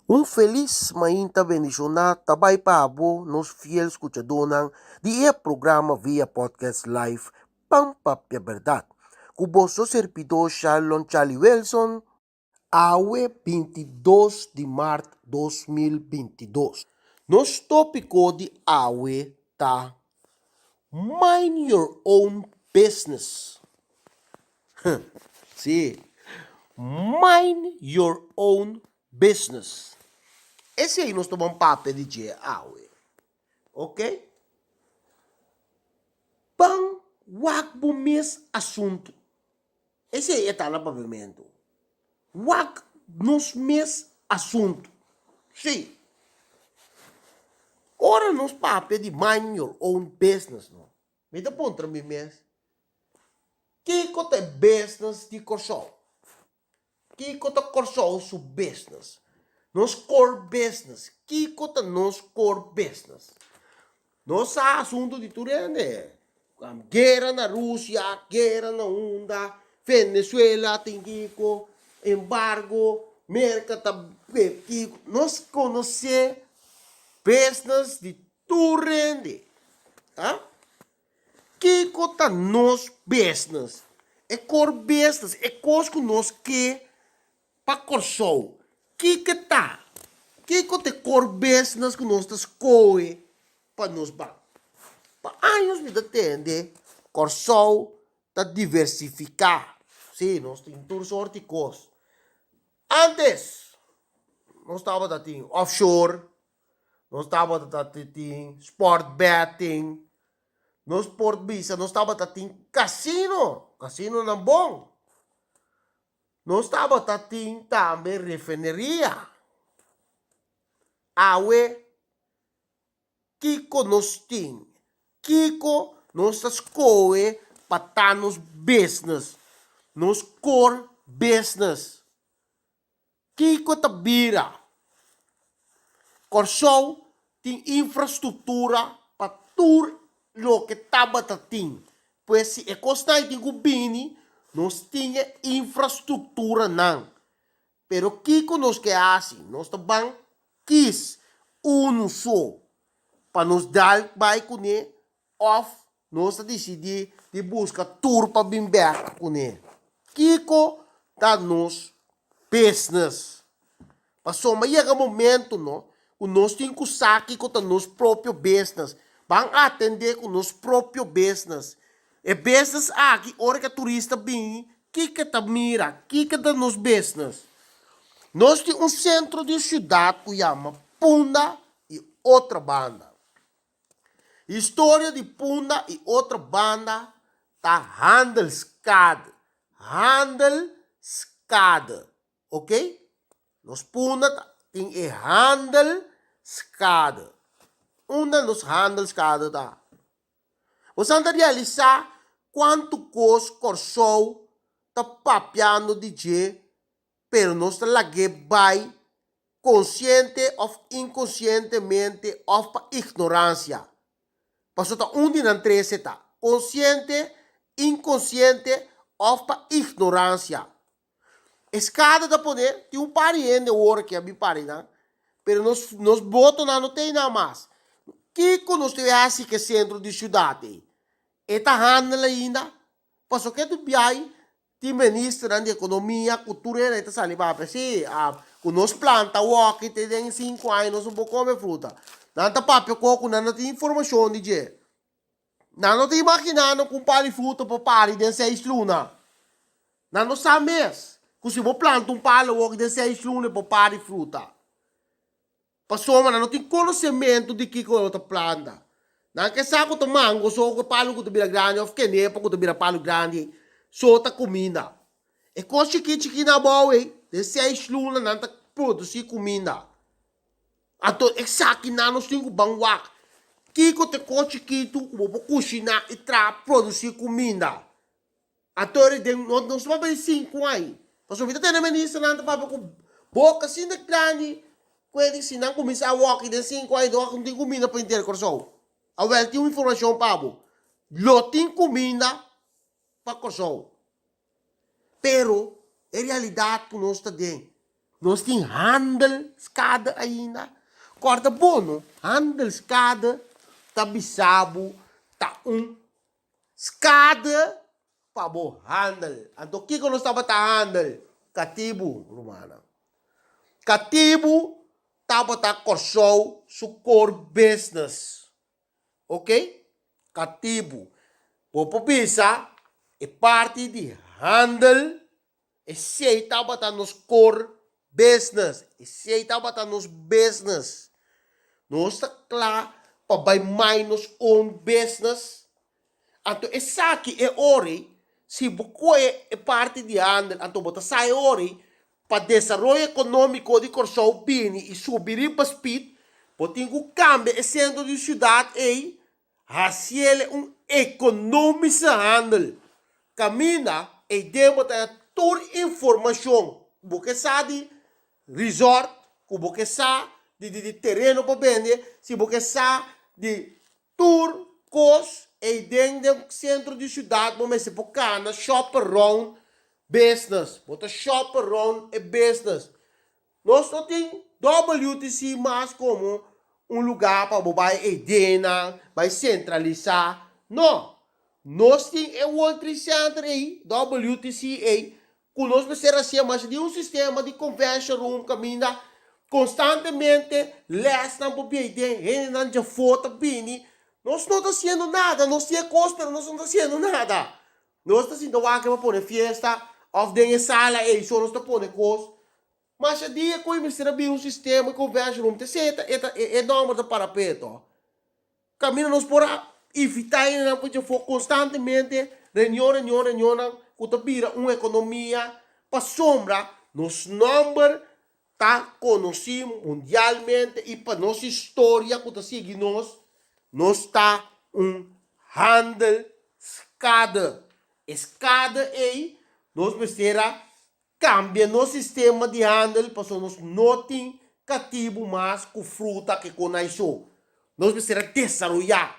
Um feliz mainta bendicionado tabay pabo nos fiel escuchadonang di programa via podcast live Pampapya Verdad. Kubo so servidor Shalom Charlie Wilson, awe 22 de março 2022. Nos tópico de awe ta mind your own business. Sí, mind your own business. Esse aí nós tomamos papel de dia, ok? Pang wag mo mes assunto. Esse aí está no pavimento. Wag nos mes assunto. Sim. Ora nos papel de mind your own business, no? Me dá ponto me mes. Que cota business de corso? Que cota corso su business? Nos core business. Que cota nos core business? Nos assunto de turende. Guerra na Rússia, guerra na Honda, Venezuela, Tingico, embargo, mercado, nós conhecemos business de turende. Tá? Que cota nos business? É core business, é coisa que nós que para corso. Que tá? Que cota core business que nós estamos coi para nos bancar? Anos me atende, corso está diversificar. Sim, nós temos todas sorte de coisas. Antes, nós estava tendo offshore, nós estava tendo sport betting, nós sport visa, nós estava tendo cassino não bom. Nós estava tendo também refineria. Awe, Kiko nós temos. Kiko, nossas coisas para nos business, nos core business. Kiko tabira. Corso tem infraestrutura para tudo o que estava tatim. Pois se é costa de governo, nós tinha infraestrutura não. Pero Kiko nos que assim, nós também quis só para nos dar vai com ele. Of nós decidir de buscar tour para vir back com ele. Kiko tá nos business. Passou mas chega momento no, o nós tem que saque com o nosso próprio business. Vão atender com o nosso próprio business. E business aqui, hora que turista vem, que tá mira, que tá nos business. Nós temos centro de cidade que chama Punda e outra banda. História de Punda e outra banda tá Handelskade. Handelskade. Ok? Nos Punda tem Handelskade. Una nos Handelskade tá. Você anda realizar quanto custa corso tá papiando DJ, pero nós tá lage by consciente ou inconscientemente ou pa ignorância. Passou tá um dia três tá consciente, inconsciente ou para ignorância. Escada da poder tem pariente hora que a mim pare não, pero nos boto não tem nada mais. Que conosco é assim que centro de cidade. Eta handla ainda. Passou que tu biai ti ministra de economia, cultura e eta saliva para si, conosco planta walk te tem 5 anos não vou comer fruta. Nanta papel coco, não tem informação de je. Não tem imaginando com pari fruta para pari de 6 lunas. Não sabe mesmo. Que se vou plantar palo de 6 lunas para pari fruta. Passou, mas não tem conhecimento de que outra planta. Não quer saber que mango, só que palo que tu grande, ou que nepa que tu palo grande, só tá comida. E coisa chiquinha na boa, de 6 lunas, não tá produzir comida. Então, exato, não tem que banguar. Que te coche que tu vou cozinhar e produzir comida. Então, não se vai ver 5 aí. Mas o vida tem na ministra, não vai ver com boca assim de grande. Quando se não começar a walk de 5 aí, não tem comida para inteiro corso. A vel tem uma informação para você. Não tem comida para corso. Pero, em realidade, nós está dentro. nós tem handelskade ainda. Corta bono, handelskade, tá bisabo, tá skade, para bo handel. Então, o que nós estava tá handel? Katibu, Romana. Katibu, estava tá corsou, su core business. Ok? Katibu. Popopisa, é parte de handel, e sei estava tá nos core business. E sei estava tá nos business. Nós está claro, para vai mais nos own business. Então, essa aqui é ori, se você é parte de handel, então você sai ori, para desenvolvimento econômico de Corsou Bini e subir para speed, você tem que cambiar o centro de cidade e fazer econômico handel. Camina e demos toda informação. Você sabe resort, você sabe de terreno para vender, se você sabe de tour, cost, e dentro do centro de cidade, você pode shop around business. Você shop around a business. Nós não temos WTC mais como lugar para você ideia, vai centralizar. Não. Nós temos o World Trade Center aí, WTC aí, que nós precisamos ser mais de sistema de convention room, caminha constantemente, less na ideia, não já foto, bini. Nós não estamos fazendo nada, nós temos coisa, mas nós não estamos fazendo nada. Nós estamos fazendo aqui para pôr fiesta, of de sala, e só nós estamos pondo coisa. Mas a dia que nós temos sistema de convention room, é enorme de parapeto. Caminho nós por evitar, porque for constantemente, reunião, que vira uma economia, para sombra, nos números, tá conhecido mundialmente, e para nossa história, que segue nós está handel escada. Escada aí, nós precisamos cambiar nosso sistema de handel, para nós não ter cativo mais com fruta que conhecemos. Nós precisamos desenvolver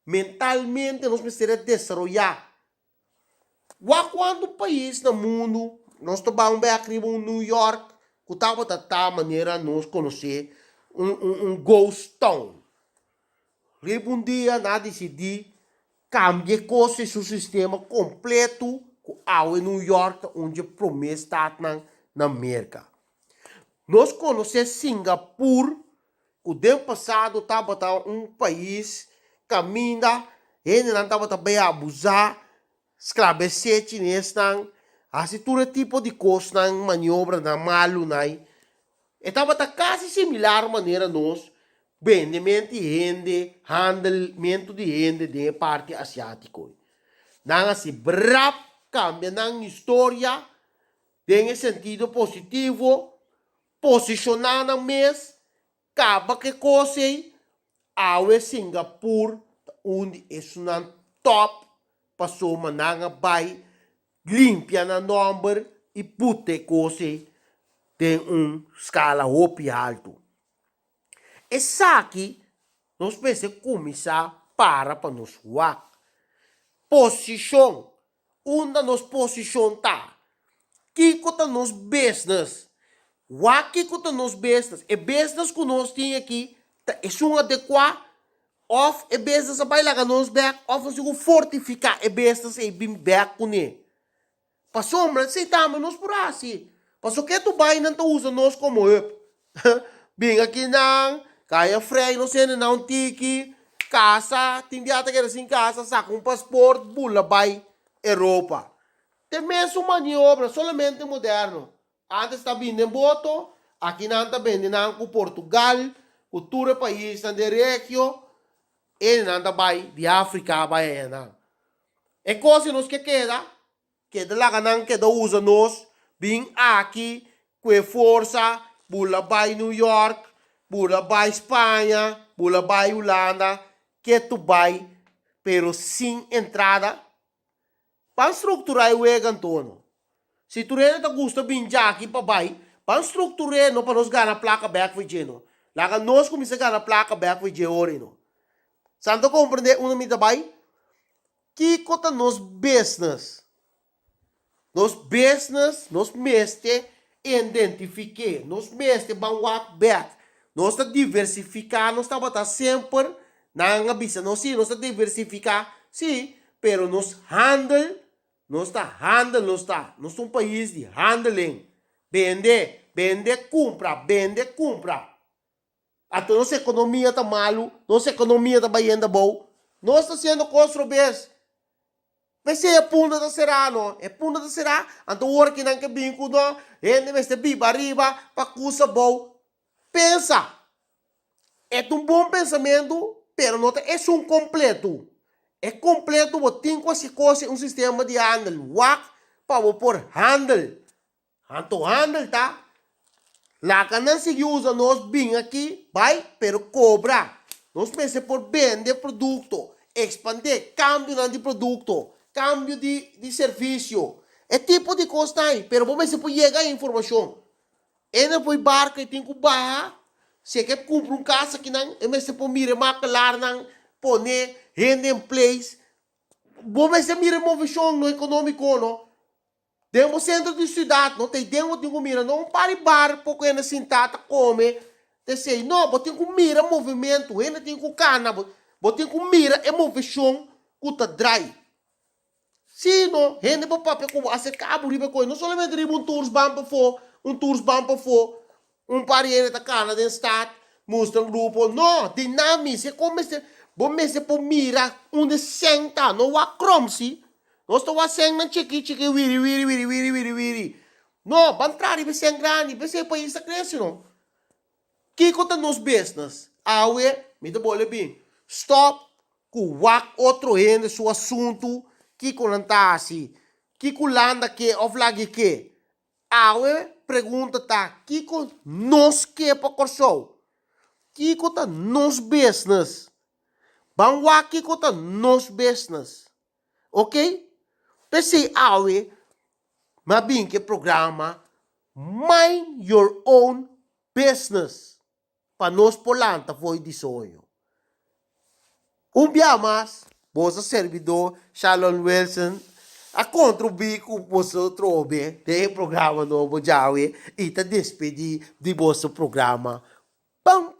mentalmente, nós precisamos desenvolver. Quando o país no mundo, nós estamos aqui em New York, que estava da maneira nós conhecer ghost town. Um dia, nós decidimos cambiar coisas no sistema completo ao New York, onde promessa está na América. Nós conhecemos Singapura, o ano passado estava país caminha, ele não estava bem abusar, esclarecer chinês, assim todo tipo de coisa, maniobra, malo, estava quase similar maneira nós, vendimento de renda, handlamento de renda de parte asiática. Não assim, brap, cambia na história, em sentido positivo, posicionar na mesa, acaba que coisa ao Singapura, onde é um top, passou uma nanga vai, limpia na número e puta coisa tem escala e alto. Essa aqui, nós precisamos começar para nos voar. Posição, onde nos posição tá? Que está nos business? Que está nos business? É business que nós temos aqui, é um adequado, of é business a bailar nos back, of nós fortificar é business e bem back com ele. Para sombra, aceitamos nós por assim. Passou que tu vai não usa nós como up. Bem aqui não, caia freio, não sei não tiki, casa, tem dia que assim casa, saca passaporte, bula vai Europa. Tem mesmo maniobra, somente moderno. Antes está vindo em boto, aqui não está vindo com Portugal, cultura país está de região, e não está vai de África vai não. É coisa nos que queda lá não queda usa nós. Bem aqui, com força, bula vai New York, bula vai Espanha, bula vai Holanda, que tu vai, pero sem entrada, para estruturar o Antonio. Se tu não gosta de vir aqui para vai, para estruturar não para nós ganhar placa back vigeno. Lá nós começamos a ganhar placa back vigeno. Santo compreender uma mida vai? Que conta nos business? Nos business, nos meste identifique, nos meste van walk back. Nós está diversificar, nós está botar sempre na ambícia, nós sim, nós está diversificar, sim, pero nos handle, nós está handle, nós um país de handling, vende, compra. Até nossa economia está malo, nossa economia está baiando bom, nós está sendo construídos. Vai ser a punta da será, não? É punta da será. Então, o hora que não quer binco, não? Ele vai ser biba arriba, para custa bom. Pensa. É um bom pensamento, pero não é um completo. É completo, você tem quase um sistema de handle. Wak, para pôr handle. Então, handle, tá? Lá que não se usa, nós bem aqui, vai, pero cobra. Nós pensamos por vender produto, expandir, cambio de produto. Cambio de serviço. É tipo de coisa aí. Pero vamos se pode chegar a informação. Ele foi barco e tem que barra. Se quer comprar um casa que não, ele se pode mirar maquilar não, pone rende em place. Vamos se mirar movimento no econômico não. Demos centro de cidade, não tem demos tem que mirar não para bar pouco ainda sentado come. Te sei não, você tem que mirar movimento, ainda tem que cana, você tem que mirar a movimento que tá dry. Sim, não, rende para papel como acercar a riba coisa, não somente riba um tours bampa for, um parede da cana de estado, mostra um grupo, não, dinâmico, é como se, bom se por mira onde senta, não há cromsi, não estou a sentar chiqui, wiri, não, bantrari be sengrani, be se país está crescendo, não, que conta nos business, awe, me dá bola bem, stop, com wak outro rende seu assunto, que colantasi, que colanda que oflagi que, awe pergunta tá, que nos que para corso, que conta nos business, bangwa que conta nos business, ok? Pensei awe, mas bem que programa, mind your own business, para nós polanta foi de sonho. Dia mais, vosso servidor, Shalom Wilson, a contribuir com o vosso trobe de programa novo, Jawe, e te despedir de vosso programa. Pam,